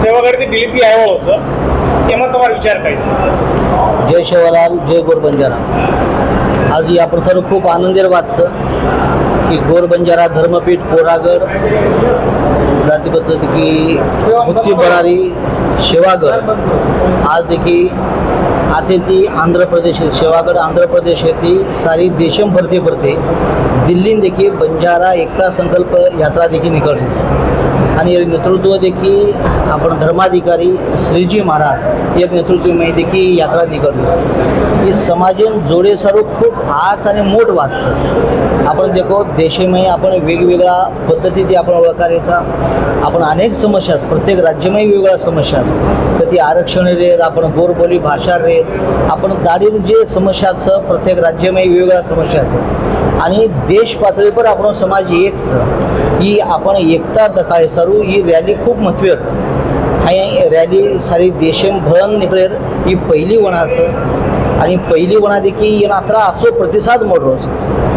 સેવાગઢથી દિલીપી આવ્યો છે, એમાં તમારો વિચાર કઈ છે? जय शेवालाल, जय गोर बंजारा. आज ही आपण सर्व खूप आनंदी बात છે की गोर बंजारा धर्मपीठ कोरागड की मुक्ती बरारी शेवागड आज देखील आते ती आंध्र प्रदेश शेवागड आंध्र प्रदेश येथे सारी देशम भरते दिल्ली देखील बंजारा एकता संकल्प यात्रा देखील निकळली आणि नेतृत्व देखील आपण धर्माधिकारी श्रीजी महाराज एक नेतृत्व में देखील यात्रा निकळली. ही समाजन जोडे सर्व खूप आज आणि मोठ वाच आपण देखो देशेमध्ये आपण वेगवेगळ्या पद्धतीने आपण ओळखायचा आपण अनेक समस्या प्रत्येक राज्यामध्ये वेगवेगळ्या समस्या कधी आरक्षण रेत आपण गोरबोली भाषा रेत आपण दारिद्र्य जे समस्याच प्रत्येक राज्यामध्ये वेगवेगळ्या समस्याच आणि देश पातळीवर आपण समाज एकच ही आपण एकता दखाय सर्व ही रॅली खूप महत्त्व आहे. रॅली सारी देशभर निकळेल ही पहिली वणाचं आणि पहिली वणा देखील ये नात्रा आजचो प्रतिसाद मोठोच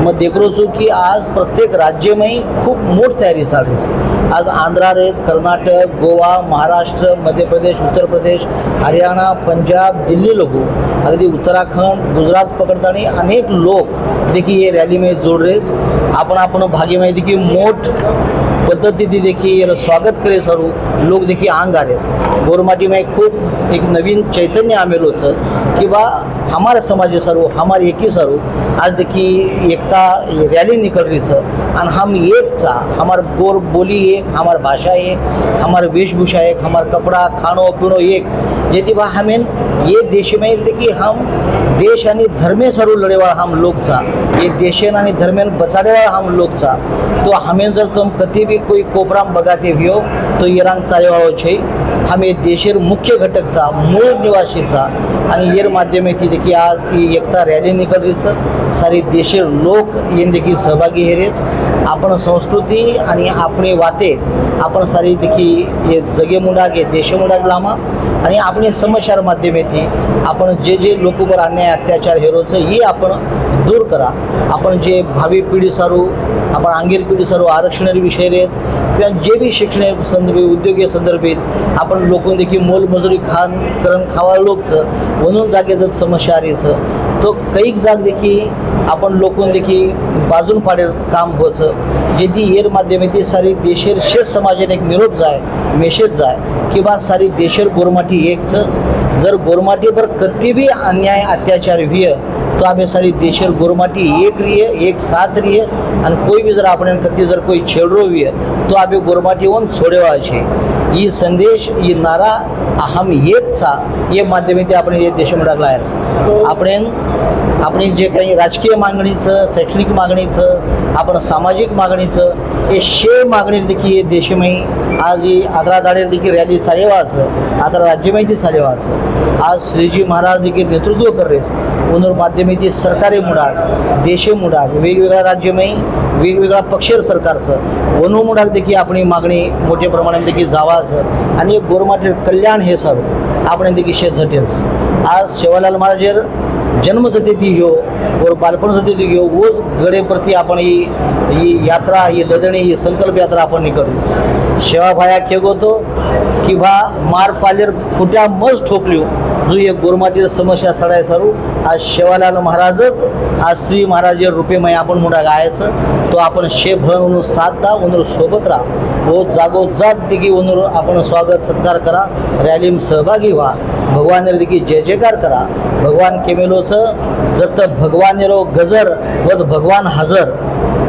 मग देखरोचो की आज प्रत्येक राज्यामध्ये खूप मोठ तयारी चालू आहे. आज आंध्रा रेत कर्नाटक गोवा महाराष्ट्र मध्य प्रदेश उत्तर प्रदेश हरियाणा पंजाब दिल्ली लोक अगदी उत्तराखंड गुजरात पकडताना अनेक लोक देखील ये रॅली में जोड रेस आपण भागीमध्ये देखील मोठ पद्धती देखील स्वागत करे सर्व लोक देखील अंग आले. गोरमाटी में खूप एक नवीन चैतन्य आमेल होतं कि बा हमारा समाज सर्व हमारे एक ही सर्व आज देखिए एकता रैली निकल रही है और हम एक चा हमार गोर बोली एक हमार भाषा एक हमार वेशभूषा एक हमार कपड़ा खानो पीनो एक जेती बा हमें ये देश में देखिए हम देश आणि धर्मे सर्व लड़ेवा हम लोग चा ये देशन आणि धर्मेन बचाड़ेवा हम लोग चा तो हमें जर तुम कभी भी कोई कोपराम बगाते भी हो तो ये रंग चालेवा छे हमें देशेर मुख्य घटकचा मूळ निवासीचा आणि येर माध्यमेથી देखील आज ही एकता रॅली निकल रही है. सारी देशेर लोक येन देखील सहभागी हेरेस आपण संस्कृती आणि आपली वाते आपण सारी देखील ये जगे मुडागे देश मुडाग लामा आणि आपली समस्यार माध्यमेથી आपण जे लोकवर अन्याय अत्याचार हेरोचं ही आपण दूर करा. आपण जे भावी पिढी सारू आपण आंगीर पिढी सर्व आरक्षण विषय रेत किंवा जे बी शिक्षण संदर्भ उद्योगी संदर्भित आपण लोकून देखील मोलमजुरी करण खावा लोकचं म्हणून जागेचं समस्या आलीचं तो कैक जाग देखील आपण लोकून देखील बाजून पाडेल काम होतं जेथी येर माध्यमेથી सारी देशेर शेष समाजाने एक निरोप जाय मेसेज जाय किंवा सारी देशेर गोरमाटी एकचं जर गोरमाटीवर कधी भी अन्याय अत्याचार व्हिय तो आम्ही सारी देशेर गोरमाटी एक रहिए एक साथ रहिए आणि कोई भी जर आपण कधी जर कोई छेड़रो हुए तो आम्ही गोरमाटी वन छोड़ेवा छे. ये संदेश ये नारा हम एक चा ये माध्यमेથી आपण ये देशमध्ये लागला आहे. आपण जे काही राजकीय मागणीचं शैक्षणिक मागणीचं आपण सामाजिक मागणीचं हे शे मागणी देखील ये देशमध्ये आज ही आदरादाडे देखील रॅली चालेवाचं आता राज्यमाहिती चालेवाचं आज श्रीजी महाराज देखील नेतृत्व करेस उनर माध्यमेથી सरकारी मुडाग देशे मुडाग वेगवेगळ्या राज्यमध्ये वेगवेगळ्या पक्षेर सरकारचं वनु मुडाग देखील आपली मागणी मोठ्या प्रमाणात देखील जावाचं आणि गोरमाटे कल्याण हे सर्व आपण देखील शेत झटेच. आज शेवालाल महाराजेर जन्मजयंती घेऊ और बालपण जयंती घेऊ वोच गडेप्रती आपण ही यात्रा ही लदणी ही संकल्प यात्रा आपण निकळीस. शेवाभाया खेगवतो की भा मार पालेर खुट्या मज ठोकल्यो जो एक गोरमाटीर समस्या सडाय सारू आज शेवालाल महाराजच आज श्री महाराजेर रूपेमय आपण मुडा गायचं तो आपण शेभर म्हणून साथ दा उनर सोबत राहा व जागोजाग देखील उनर आपण स्वागत सत्कार करा रॅलीम सहभागी व्हा भगवान देखील जय जयकार करा. भगवान केमेलोचं जत भगवानेरो गजर वद भगवान हजर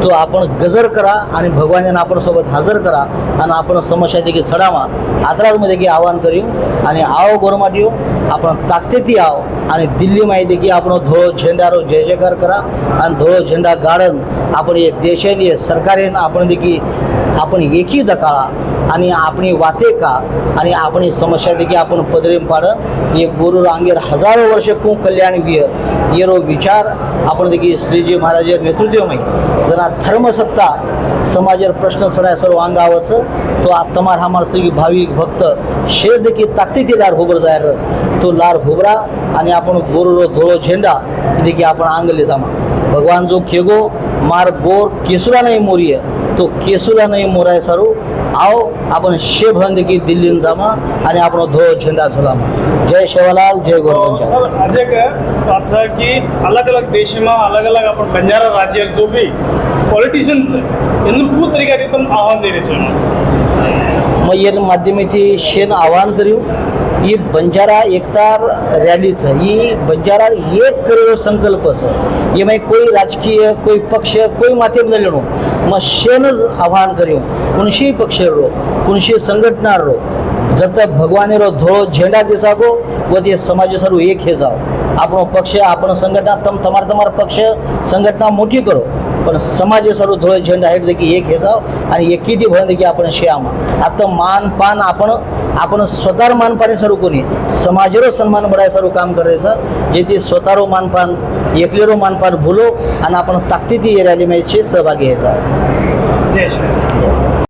तो आपण गजर करा आणि भगवानांना आपण सोबत हजर करा आणि आपण समस्या देखील चढावा आदरामध्ये देखील आवाहन करू आणि आव गोरमाटी आपण ताकदीती आव आणि दिल्लीमध्ये देखील आपण धोळो झेंडारो जय जयकार करा आणि धोळो झेंडा गाडन आपण ये देशाने सरकारेन आपण देखील आपण एकी दकाळा आणि आपली वाते का आणि आपली समस्या देखील आपण पदरीम पाडन ये गुरु रांगेर हजारो वर्ष खूप कल्याण विय येरो विचार आपण देखील श्रीजी महाराजेर नेतृत्वमध्ये जना धर्मसत्ता समाजेर प्रश्न सडाय सर्व अंगावचं तो तमार हमार श्री भाविक भक्त शेष देखील ताकदीती लार होबर जायरच तो लार होबरा आणि आपण गोरो धोळो झेंडा देखील आपण आंगले जामा. भगवान जो खेगो मार बोर केसुला नाही मोरिय तो केसुला नाही मोराय सारू आओ आपण शे भन देखी दिल्लीन जामा आणि आपण ध्वज झंडा झुलामा। जय शेवालाल, जय गोरगंजा। सर આજે કે વાત છે કે અલગ અલગ દેશમાં અલગ અલગ આપણે બંજારા રાજ્ય જો બી પોલિટિશિયન્સ એનું પૂરું તરીકે પણ આહ્વાન દઈ રહ્યું છે मैं ये माध्यमेથી शेन आवाहन કર્યું ये बंजारा एकता रैली है, ये बंजारा एक करेलो संकल्प है। ये मैं कोई राजकीय कोई पक्ष कोई माध्यम न लेणो मैं शेनच आवाहन कर्યું कोणशी पक्ष रो कोणशी संघटना रो जब तक भगवान रो धोळो झेंडा दिसाको व ते समाज सारू एक हे जाओ આપણો પક્ષ આપણો સંગઠન તમારા પક્ષ સંગઠના મોટી કરો પણ સમાજ સારું ધોળે ઝંડા હેઠ देखी एक हे जाव आणि एकीदी भर देखी आपण शेआमा आता मानपान आपण स्वतः मानपाने सारू कोणी समाजरो सन्मान बढाय सारू काम करायचं जेथे स्वतःरो मानपान एकलेरो मानपान भूलो आणि आपण ताकदीती रॅली मॅचचे सहभागी हे जाव। જય શ્રી